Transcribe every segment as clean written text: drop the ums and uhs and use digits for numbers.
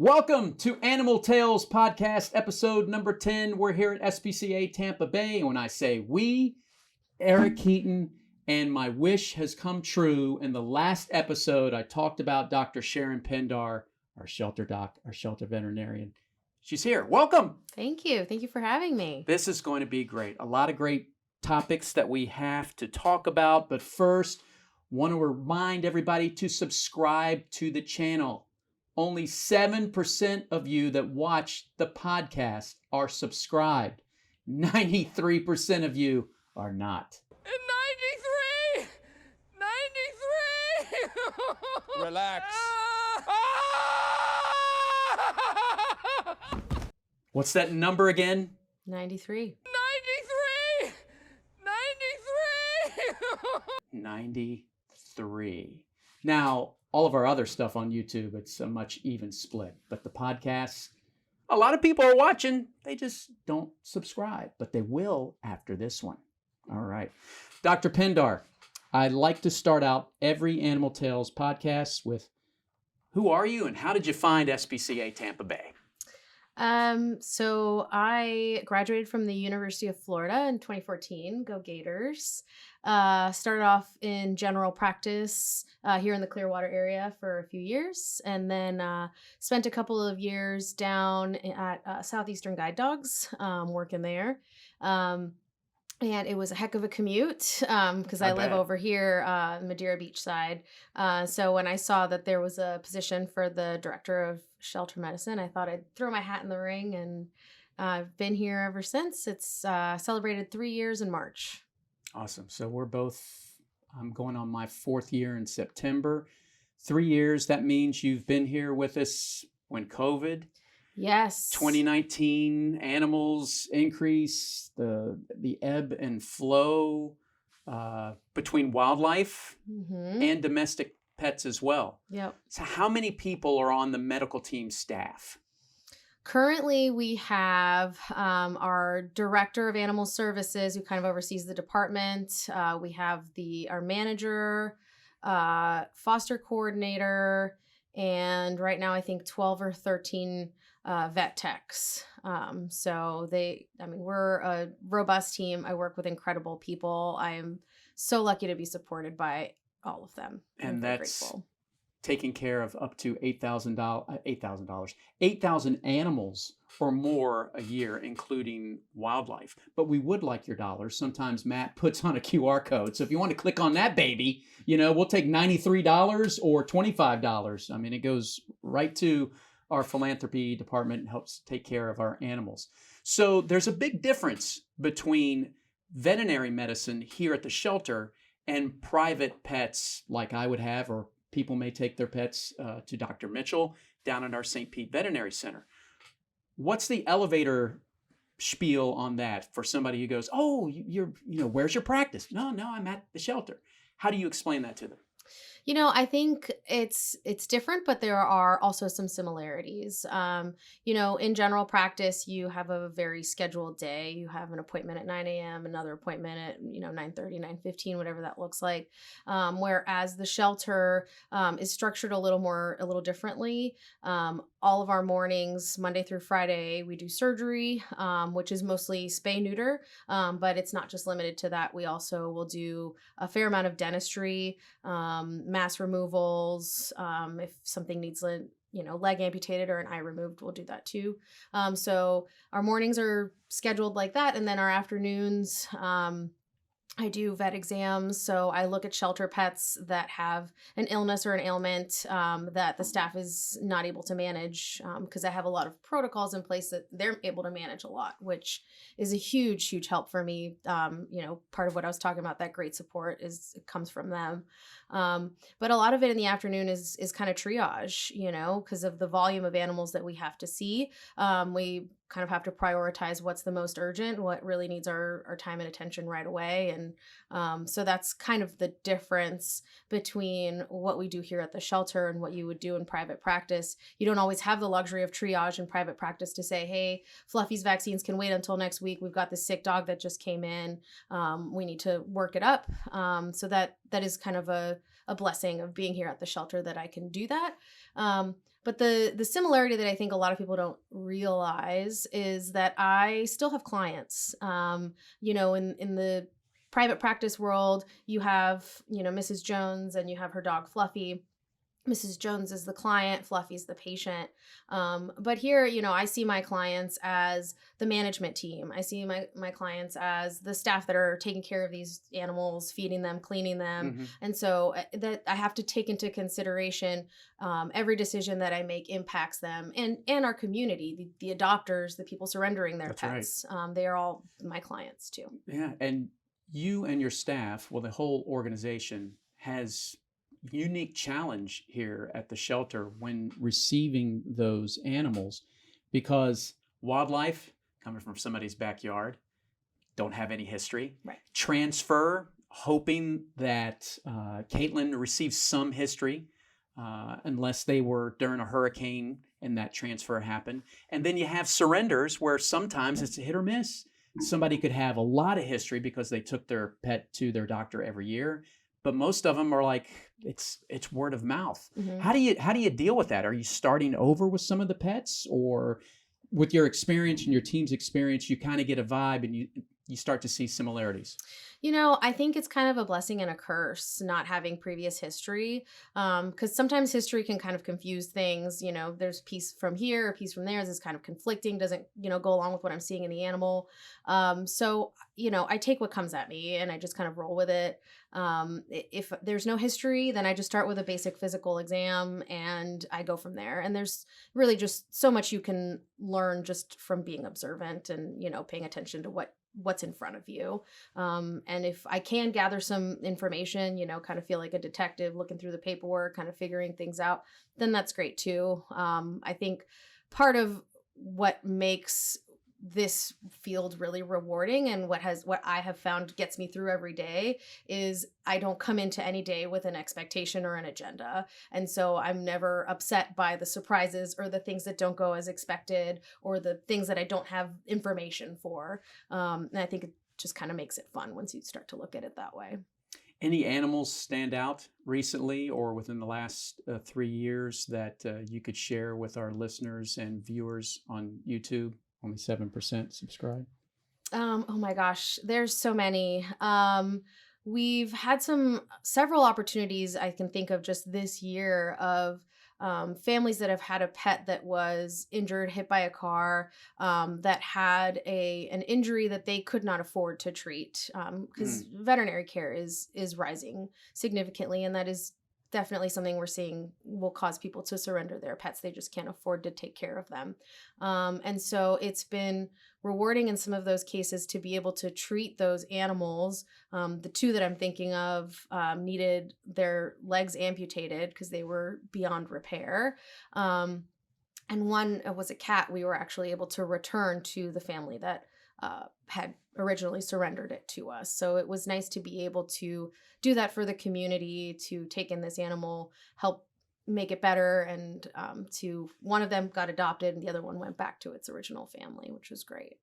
Welcome to Animal Tales Podcast, episode number 10. We're here at SPCA Tampa Bay. And when I say we, Eric Keaton, and my wish has come true. In the last episode, I talked about Dr. Sharon Pindar, our shelter doc, our shelter veterinarian. She's here. Welcome. Thank you. Thank you for having me. This is going to be great. A lot of great topics that we have to talk about. But first, want to remind everybody to subscribe to the channel. Only 7% of you that watch the podcast are subscribed. 93% of you are not. 93! Relax. What's that number again? 93. 93. Now, all of our other stuff on YouTube, it's a much even split. But the podcasts, a lot of people are watching. They just don't subscribe, but they will after this one. All right. Dr. Pindar, I like to start out every Animal Tales podcast with, who are you and how did you find SPCA Tampa Bay? So I graduated from the University of Florida in 2014. Go Gators. Started off in general practice here in the Clearwater area for a few years, and then spent a couple of years down at Southeastern Guide Dogs, working there. And it was a heck of a commute because I live over here, Madeira Beach side. So when I saw that there was a position for the director of shelter medicine, I thought I'd throw my hat in the ring, and I've been here ever since. It's celebrated 3 years in March. Awesome. So I'm going on my 4th year in September. 3 years, that means you've been here with us when COVID. Yes. 2019, animals increase, the ebb and flow between wildlife and domestic pets as well. Yep. So how many people are on the medical team staff? Currently, we have our director of animal services who kind of oversees the department. We have our manager, foster coordinator, and right now I think 12 or 13 vet techs. We're a robust team. I work with incredible people. I am so lucky to be supported by all of them. And that's grateful. Taking care of up to $8,000 animals or more a year, including wildlife. But we would like your dollars. Sometimes Matt puts on a QR code. So if you want to click on that baby, we'll take $93 or $25. I mean, it goes right to our philanthropy department and helps take care of our animals. So there's a big difference between veterinary medicine here at the shelter and private pets like I would have, or people may take their pets to Dr. Mitchell down at our St. Pete Veterinary Center. What's the elevator spiel on that for somebody who goes, oh, where's your practice? No, I'm at the shelter. How do you explain that to them? I think it's different, but there are also some similarities. In general practice, you have a very scheduled day. You have an appointment at 9 a.m., another appointment at, 9:30, 9:15, whatever that looks like. Whereas the shelter is structured a little differently. All of our mornings, Monday through Friday, we do surgery, which is mostly spay neuter, but it's not just limited to that. We also will do a fair amount of dentistry, mass removals. If something needs leg amputated or an eye removed, we'll do that too. So our mornings are scheduled like that, and then our afternoons, I do vet exams, so I look at shelter pets that have an illness or an ailment that the staff is not able to manage, because I have a lot of protocols in place that they're able to manage a lot, which is a huge, huge help for me. Part of what I was talking about, that great support, it comes from them. But a lot of it in the afternoon is kind of triage, because of the volume of animals that we have to see. We kind of have to prioritize what's the most urgent, what really needs our time and attention right away. And so that's kind of the difference between what we do here at the shelter and what you would do in private practice. You don't always have the luxury of triage in private practice to say, hey, Fluffy's vaccines can wait until next week. We've got this sick dog that just came in. We need to work it up. So that is kind of a a blessing of being here at the shelter that I can do that. But the similarity that I think a lot of people don't realize is that I still have clients. In the private practice world, you have, Mrs. Jones and you have her dog Fluffy. Mrs. Jones is the client, Fluffy's the patient. But here, I see my clients as the management team. I see my clients as the staff that are taking care of these animals, feeding them, cleaning them. Mm-hmm. And so that I have to take into consideration every decision that I make impacts them and our community, the adopters, the people surrendering their That's pets. They are all my clients too. Yeah. And you and your staff, well, the whole organization has unique challenge here at the shelter when receiving those animals, because wildlife coming from somebody's backyard, don't have any history. Right. Transfer, hoping that Caitlin receives some history, unless they were during a hurricane and that transfer happened. And then you have surrenders where sometimes it's a hit or miss. Somebody could have a lot of history because they took their pet to their doctor every year, but most of them are like, it's word of mouth. Mm-hmm. How do you deal with that? Are you starting over with some of the pets, or with your experience and your team's experience, you kind of get a vibe and you start to see similarities? I think it's kind of a blessing and a curse not having previous history, because sometimes history can kind of confuse things. There's a piece from here, a piece from there. This is kind of conflicting, doesn't, go along with what I'm seeing in the animal. So, I take what comes at me and I just kind of roll with it. If there's no history, then I just start with a basic physical exam and I go from there. And there's really just so much you can learn just from being observant and, paying attention to what's in front of you. And if I can gather some information, kind of feel like a detective looking through the paperwork, kind of figuring things out, then that's great too. I think part of what makes this field really rewarding and what I have found gets me through every day is I don't come into any day with an expectation or an agenda. And so I'm never upset by the surprises or the things that don't go as expected or the things that I don't have information for. And I think it just kind of makes it fun once you start to look at it that way. Any animals stand out recently or within the last 3 years that you could share with our listeners and viewers on YouTube? Only 7% subscribe. Oh my gosh, there's so many. We've had several opportunities I can think of just this year of families that have had a pet that was injured, hit by a car, that had an injury that they could not afford to treat, because veterinary care is rising significantly, and that is definitely something we're seeing will cause people to surrender their pets. They just can't afford to take care of them. And so it's been rewarding in some of those cases to be able to treat those animals. The two that I'm thinking of needed their legs amputated because they were beyond repair. And one was a cat we were actually able to return to the family that had originally surrendered it to us. So it was nice to be able to do that for the community, to take in this animal, help make it better, and one of them got adopted and the other one went back to its original family, which was great.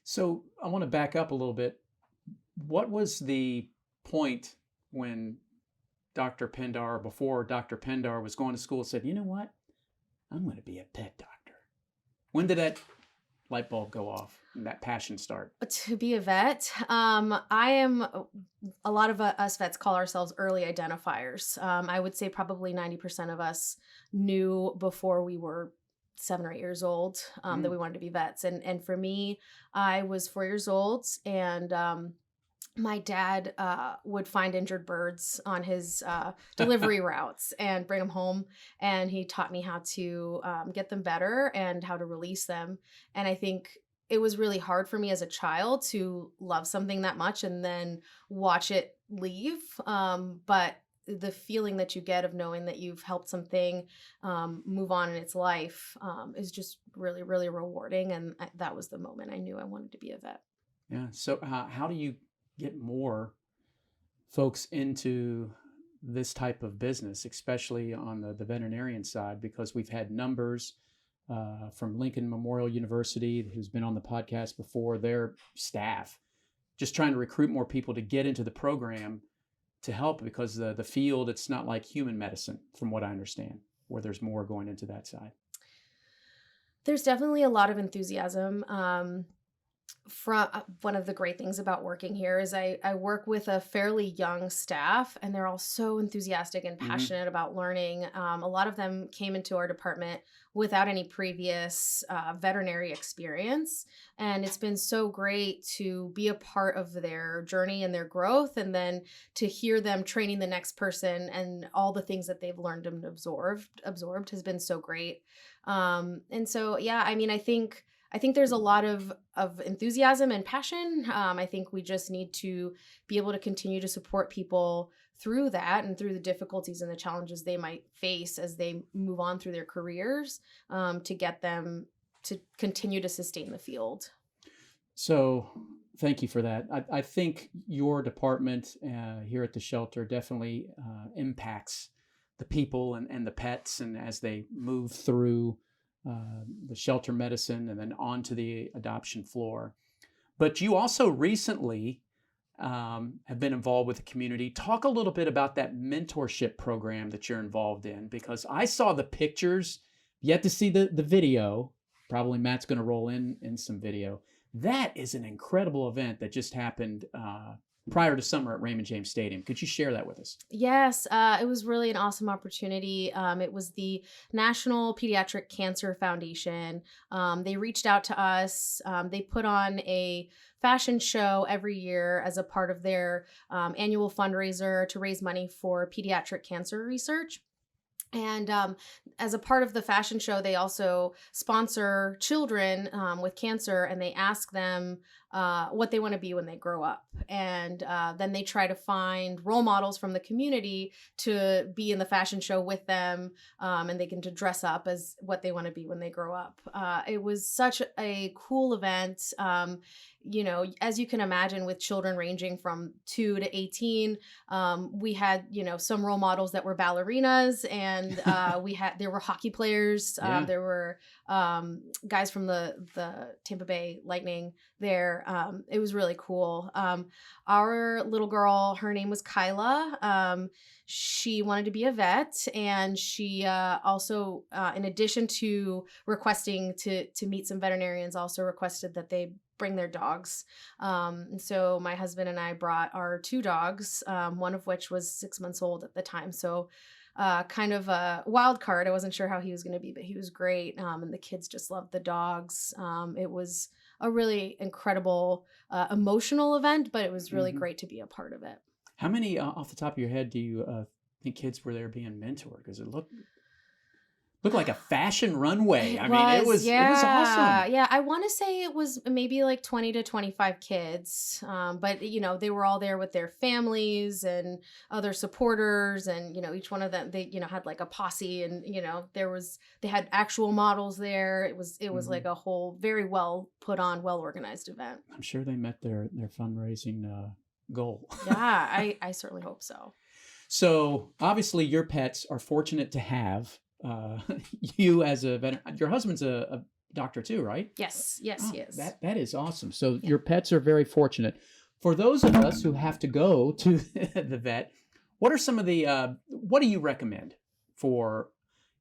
So I want to back up a little bit. What was the point when Dr. Pindar, before Dr. Pindar was going to school, said, you know what, I'm going to be a pet doctor? When did that light bulb go off and that passion start? To be a vet, a lot of us vets call ourselves early identifiers. I would say probably 90% of us knew before we were 7 or 8 years old that we wanted to be vets. And for me, I was 4 years old, and my dad would find injured birds on his delivery routes and bring them home. And he taught me how to get them better and how to release them. And I think it was really hard for me as a child to love something that much and then watch it leave. But the feeling that you get of knowing that you've helped something move on in its life is just really, really rewarding. And that was the moment I knew I wanted to be a vet. Yeah. So how do you get more folks into this type of business, especially on the veterinarian side? Because we've had numbers from Lincoln Memorial University, who's been on the podcast before, their staff just trying to recruit more people to get into the program to help, because the field, it's not like human medicine, from what I understand, where there's more going into that side. There's definitely a lot of enthusiasm. From one of the great things about working here is I work with a fairly young staff, and they're all so enthusiastic and passionate about learning. A lot of them came into our department without any previous veterinary experience, and it's been so great to be a part of their journey and their growth, and then to hear them training the next person, and all the things that they've learned and absorbed has been so great. And so, yeah, I mean, I think there's a lot of enthusiasm and passion. I think we just need to be able to continue to support people through that and through the difficulties and the challenges they might face as they move on through their careers, to get them to continue to sustain the field. So thank you for that. I think your department here at the shelter definitely impacts the people and the pets, and as they move through the shelter medicine and then onto the adoption floor. But you also recently have been involved with the community. Talk a little bit about that mentorship program that you're involved in, because I saw the pictures, yet to see the video. Probably Matt's going to roll in some video. That is an incredible event that just happened prior to summer at Raymond James Stadium. Could you share that with us? Yes, it was really an awesome opportunity. It was the National Pediatric Cancer Foundation. They reached out to us. They put on a fashion show every year as a part of their annual fundraiser to raise money for pediatric cancer research. And as a part of the fashion show, they also sponsor children with cancer, and they ask them what they want to be when they grow up. And then they try to find role models from the community to be in the fashion show with them, and they can to dress up as what they want to be when they grow up. It was such a cool event. As you can imagine, with children ranging from 2 to 18, we had, some role models that were ballerinas, and there were hockey players. There were guys from the Tampa Bay Lightning there. It was really cool. Our little girl, her name was Kyla. She wanted to be a vet, and she also, in addition to requesting to meet some veterinarians, also requested that they bring their dogs. And so my husband and I brought our 2 dogs, one of which was 6 months old at the time. So kind of a wild card. I wasn't sure how he was going to be, but he was great. And the kids just loved the dogs. It was a really incredible, emotional event, but it was really great to be a part of it. How many, off the top of your head, do you think kids were there being mentored? Because it looked like a fashion runway. It was awesome. Yeah, I want to say it was maybe like 20 to 25 kids. But, they were all there with their families and other supporters. And, each one of them, they, had like a posse, and, they had actual models there. It was like a whole very well put on, well organized event. I'm sure they met their fundraising goal. Yeah, I certainly hope so. So obviously your pets are fortunate to have you as a veteran. Your husband's a doctor too, right? Yes, he is. That is awesome. So your pets are very fortunate. For those of us who have to go to the vet, what are some of the, what do you recommend for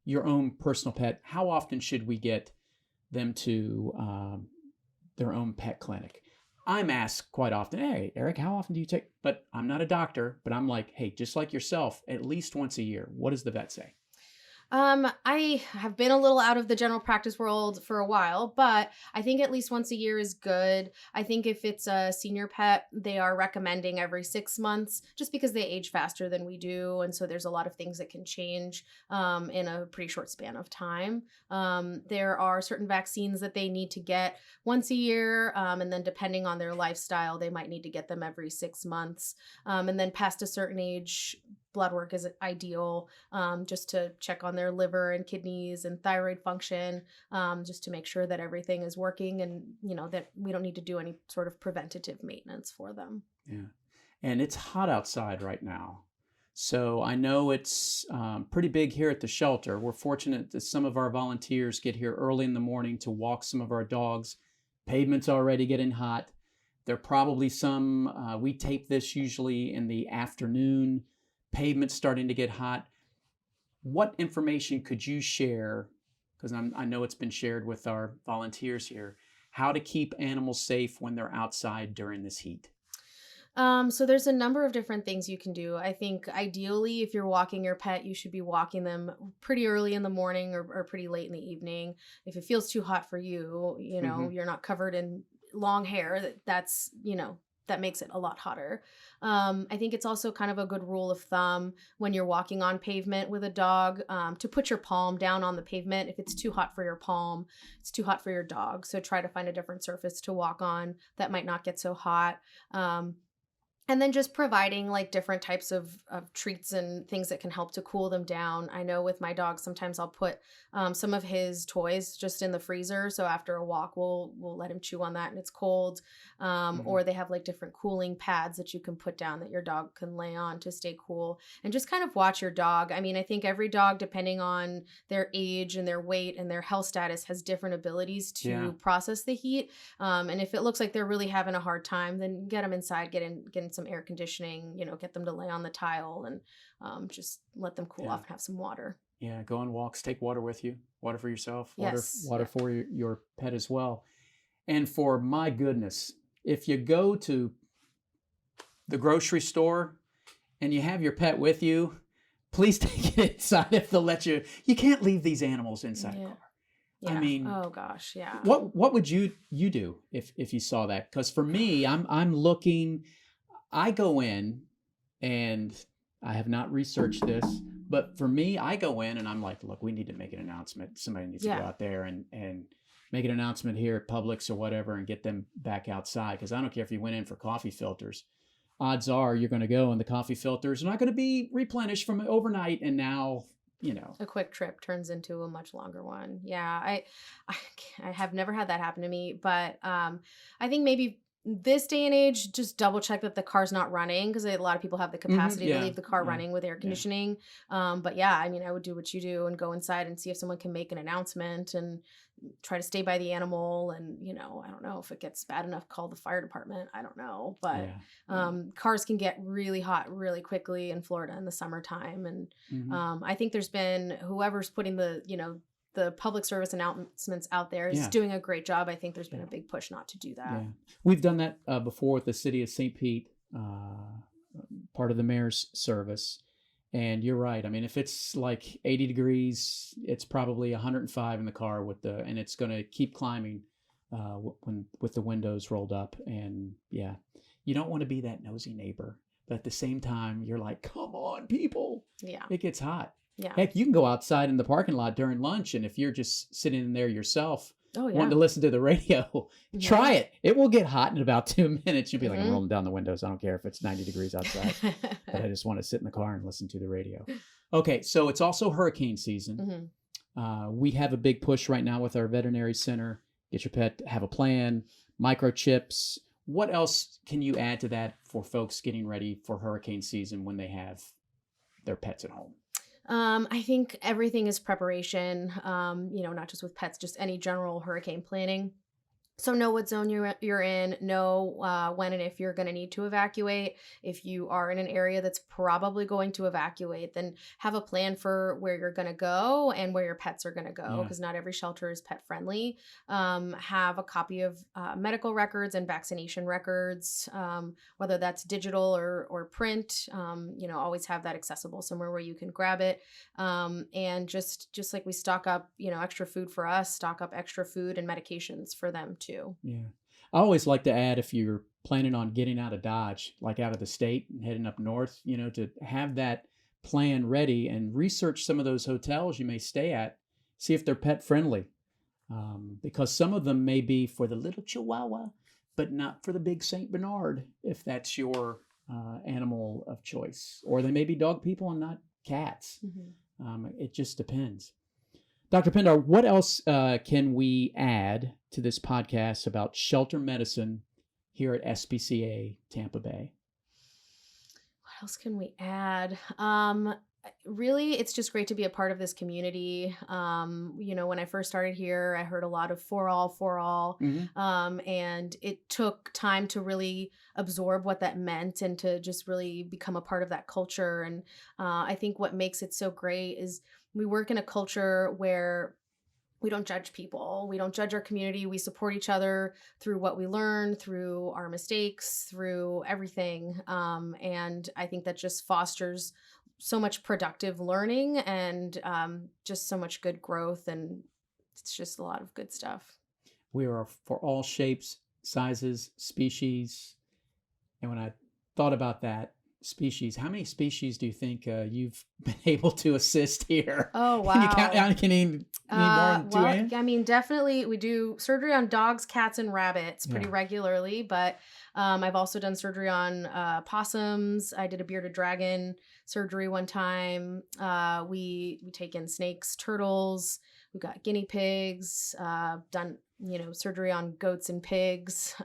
your own personal pet? How often should we get them to their own pet clinic? I'm asked quite often, hey, Eric, how often do you take? But I'm not a doctor, but I'm like, hey, just like yourself, at least once a year. What does the vet say? I have been a little out of the general practice world for a while, but I think at least once a year is good. I think if it's a senior pet, they are recommending every 6 months, just because they age faster than we do. And so there's a lot of things that can change in a pretty short span of time. There are certain vaccines that they need to get once a year. And then depending on their lifestyle, they might need to get them every 6 months. And then past a certain age, blood work is ideal, just to check on their liver and kidneys and thyroid function, just to make sure that everything is working, and that we don't need to do any sort of preventative maintenance for them. Yeah, and it's hot outside right now, so I know it's pretty big here at the shelter. We're fortunate that some of our volunteers get here early in the morning to walk some of our dogs. Pavement's already getting hot. There are probably some, we tape this usually in the afternoon, pavement's starting to get hot. What information could you share, because I know it's been shared with our volunteers here, how to keep animals safe when they're outside during this heat? So there's a number of different things you can do. I think ideally, if you're walking your pet, you should be walking them pretty early in the morning or pretty late in the evening. If it feels too hot for you, you're not covered in long hair, that's, that makes it a lot hotter. I think it's also kind of a good rule of thumb when you're walking on pavement with a dog, to put your palm down on the pavement. If it's too hot for your palm, it's too hot for your dog. So try to find a different surface to walk on that might not get so hot. And then just providing like different types of treats and things that can help to cool them down. I know with my dog, sometimes I'll put some of his toys just in the freezer. So after a walk, we'll let him chew on that and it's cold. Or they have like different cooling pads that you can put down that your dog can lay on to stay cool. And just kind of watch your dog. I mean, I think every dog, depending on their age and their weight and their health status, has different abilities to process the heat. And if it looks like they're really having a hard time, then get them inside, get in some air conditioning, get them to lay on the tile and just let them cool off and have some water. Yeah, go on walks, take water with you, water for yourself, Yes. water for your pet as well. And for my goodness, if you go to the grocery store and you have your pet with you, please take it inside if they'll let you. You can't leave these animals inside a car. Yeah. I mean, oh gosh, yeah. What would you do if you saw that? Because for me, I'm looking. I go in, and I have not researched this, but for me, I go in and I'm like, look, we need to make an announcement. Somebody needs to go out there and make an announcement here at Publix or whatever and get them back outside. Because I don't care if you went in for coffee filters. Odds are you're going to go and the coffee filters are not going to be replenished from overnight. And now, a quick trip turns into a much longer one. Yeah, I have never had that happen to me, but I think maybe this day and age, just double check that the car's not running, because a lot of people have the capacity to leave the car running with air conditioning. But yeah, I mean, I would do what you do and go inside and see if someone can make an announcement and try to stay by the animal. And, I don't know if it gets bad enough, call the fire department. I don't know. But cars can get really hot really quickly in Florida in the summertime. And I think there's been whoever's putting the public service announcements out there is doing a great job. I think there's been a big push not to do that. Yeah. We've done that before with the city of St. Pete, part of the mayor's service. And you're right. I mean, if it's like 80 degrees, it's probably 105 in the car and it's going to keep climbing with the windows rolled up. And you don't want to be that nosy neighbor. But at the same time, you're like, come on, people. Yeah. It gets hot. Yeah. Heck, you can go outside in the parking lot during lunch, and if you're just sitting in there yourself, wanting to listen to the radio, try it. It will get hot in about 2 minutes. You'll be like, I'm rolling down the windows. I don't care if it's 90 degrees outside, but I just want to sit in the car and listen to the radio. Okay, so it's also hurricane season. We have a big push right now with our veterinary center. Get your pet, have a plan, microchips. What else can you add to that for folks getting ready for hurricane season when they have their pets at home? I think everything is preparation, not just with pets, just any general hurricane planning. So know what zone you're in, know when and if you're going to need to evacuate. If you are in an area that's probably going to evacuate, then have a plan for where you're going to go and where your pets are going to go, because not every shelter is pet friendly. Have a copy of medical records and vaccination records, whether that's digital or print. Always have that accessible somewhere where you can grab it. And just like we stock up, extra food for us, stock up extra food and medications for them too. Yeah. I always like to add, if you're planning on getting out of Dodge, like out of the state and heading up north, to have that plan ready and research some of those hotels you may stay at, see if they're pet friendly. Because some of them may be for the little Chihuahua, but not for the big Saint Bernard, if that's your animal of choice. Or they may be dog people and not cats. It just depends. Dr. Pindar, what else can we add to this podcast about shelter medicine here at SPCA Tampa Bay? What else can we add? really, it's just great to be a part of this community. When I first started here, I heard a lot of for all, and it took time to really absorb what that meant and to just really become a part of that culture. And I think what makes it so great is we work in a culture where we don't judge people. We don't judge our community. We support each other through what we learn, through our mistakes, through everything. And I think that just fosters so much productive learning and just so much good growth. And it's just a lot of good stuff. We are for all shapes, sizes, species. And when I thought about that, species, how many species do you think you've been able to assist here? Oh, wow. Can you count? Can you need more than 2 hands? I mean, definitely we do surgery on dogs, cats, and rabbits pretty regularly, but I've also done surgery on possums. I did a bearded dragon surgery one time. We take in snakes, turtles. We've got guinea pigs, done, surgery on goats and pigs.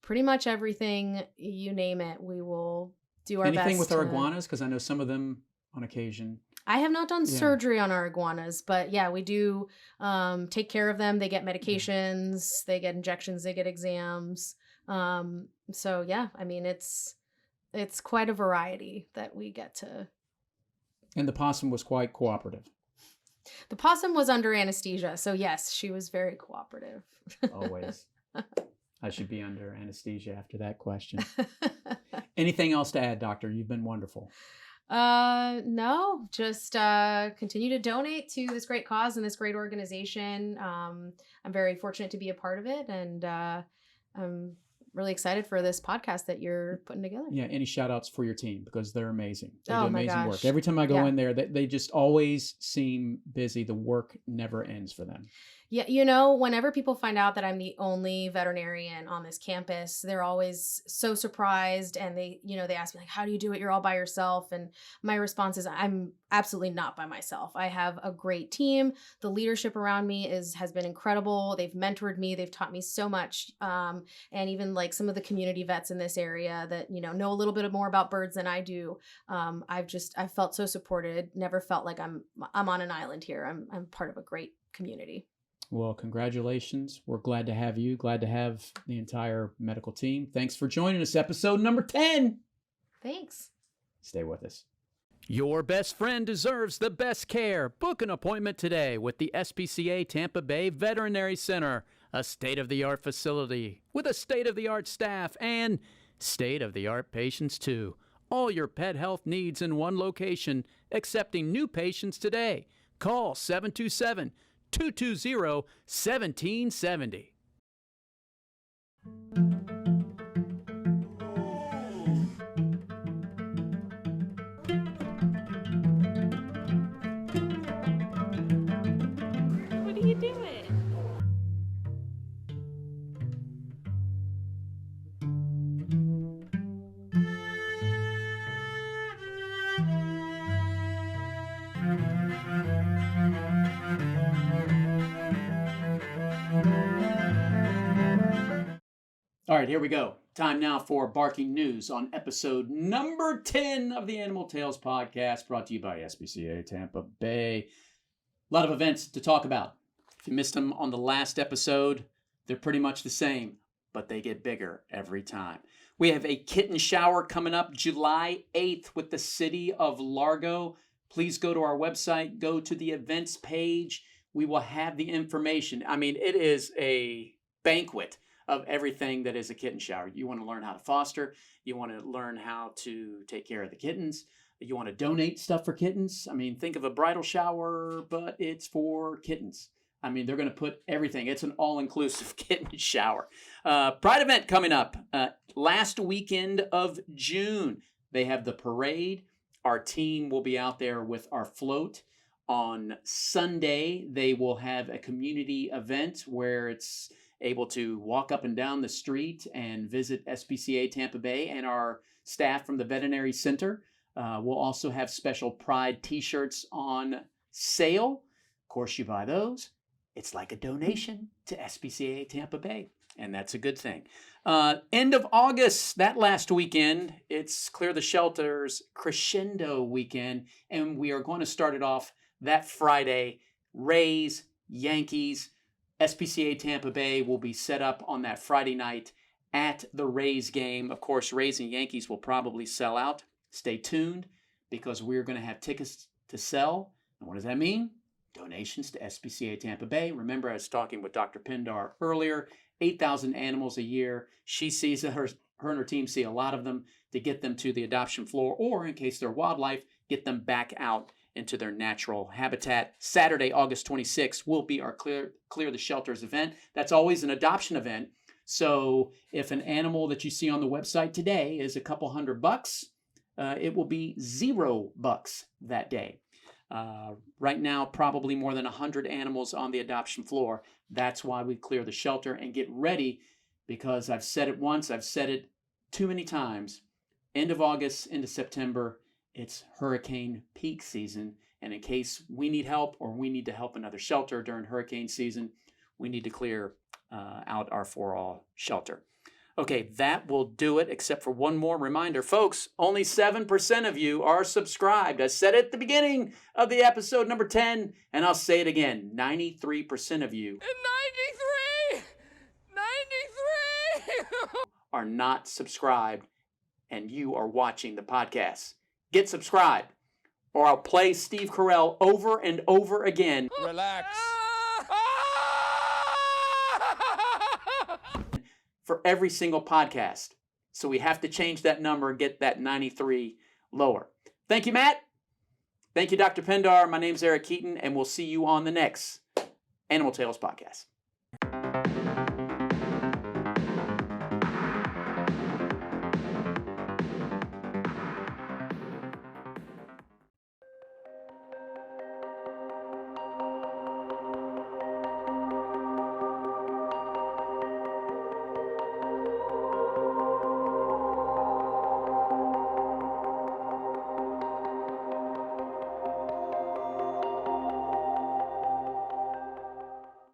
Pretty much everything, you name it, we will do our best. Anything with our iguanas? Because I know some of them on occasion. I have not done surgery on our iguanas, but yeah, we do take care of them. They get medications, they get injections, they get exams. So yeah, I mean, it's quite a variety that we get to. And the possum was quite cooperative. The possum was under anesthesia, so yes, she was very cooperative. Always. I should be under anesthesia after that question. Anything else to add, Doctor? You've been wonderful. No, just continue to donate to this great cause and this great organization. I'm very fortunate to be a part of it, and I'm really excited for this podcast that you're putting together. Yeah, any shout outs for your team, because they're amazing. They Oh do my amazing work. gosh. Every time I go Yeah. in there, they just always seem busy. The work never ends for them. Yeah, whenever people find out that I'm the only veterinarian on this campus, they're always so surprised, and they ask me like, "How do you do it? You're all by yourself?" And my response is, I'm absolutely not by myself. I have a great team. The leadership around me has been incredible. They've mentored me. They've taught me so much. And even like some of the community vets in this area that know a little bit more about birds than I do. I've felt so supported. Never felt like I'm on an island here. I'm part of a great community. Well, congratulations. We're glad to have you. Glad to have the entire medical team. Thanks for joining us. Episode number 10. Thanks. Stay with us. Your best friend deserves the best care. Book an appointment today with the SPCA Tampa Bay Veterinary Center, a state-of-the-art facility with a state-of-the-art staff and state-of-the-art patients too. All your pet health needs in one location, accepting new patients today. Call 727-220-1770. What are you doing? All right, here we go. Time now for Barking News on episode number 10 of the Animal Tales podcast, brought to you by SPCA Tampa Bay. A lot of events to talk about. If you missed them on the last episode, they're pretty much the same, but they get bigger every time. We have a kitten shower coming up July 8th with the city of Largo. Please go to our website, go to the events page. We will have the information. I mean, it is a banquet of everything that is a kitten shower. You want to learn how to foster. You want to learn how to take care of the kittens. You want to donate stuff for kittens. I mean, think of a bridal shower, but it's for kittens. I mean, they're going to put everything. It's an all-inclusive kitten shower. Pride event coming up last weekend of June. They have the parade. Our team will be out there with our float. On Sunday, they will have a community event where it's able to walk up and down the street and visit SPCA Tampa Bay and our staff from the veterinary center. We'll also have special Pride t-shirts on sale. Of course, you buy those. It's like a donation to SPCA Tampa Bay, and that's a good thing. End of August, that last weekend, it's Clear the Shelters Crescendo weekend, and we are going to start it off that Friday. Rays, Yankees, SPCA Tampa Bay will be set up on that Friday night at the Rays game. Of course, Rays and Yankees will probably sell out. Stay tuned because we're going to have tickets to sell. And what does that mean? Donations to SPCA Tampa Bay. Remember, I was talking with Dr. Pindar earlier. 8,000 animals a year. She sees her and her team see a lot of them to get them to the adoption floor, or in case they're wildlife, get them back out into their natural habitat. Saturday, August 26th, will be our Clear the Shelters event. That's always an adoption event. So if an animal that you see on the website today is a couple $100, it will be $0 that day. Right now, probably more than 100 animals on the adoption floor. That's why we clear the shelter and get ready, because I've said it once, I've said it too many times. End of August into September, it's hurricane peak season. And in case we need help or we need to help another shelter during hurricane season, we need to clear out our for-all shelter. Okay, that will do it, except for one more reminder. Folks, only 7% of you are subscribed. I said it at the beginning of the episode number 10, and I'll say it again. 93% of you 93! 93! are not subscribed, and you are watching the podcast. Get subscribed, or I'll play Steve Carell over and over again Relax. for every single podcast. So we have to change that number and get that 93 lower. Thank you, Matt. Thank you, Dr. Pindar. My name's Eric Keaton, and we'll see you on the next Animal Tales podcast.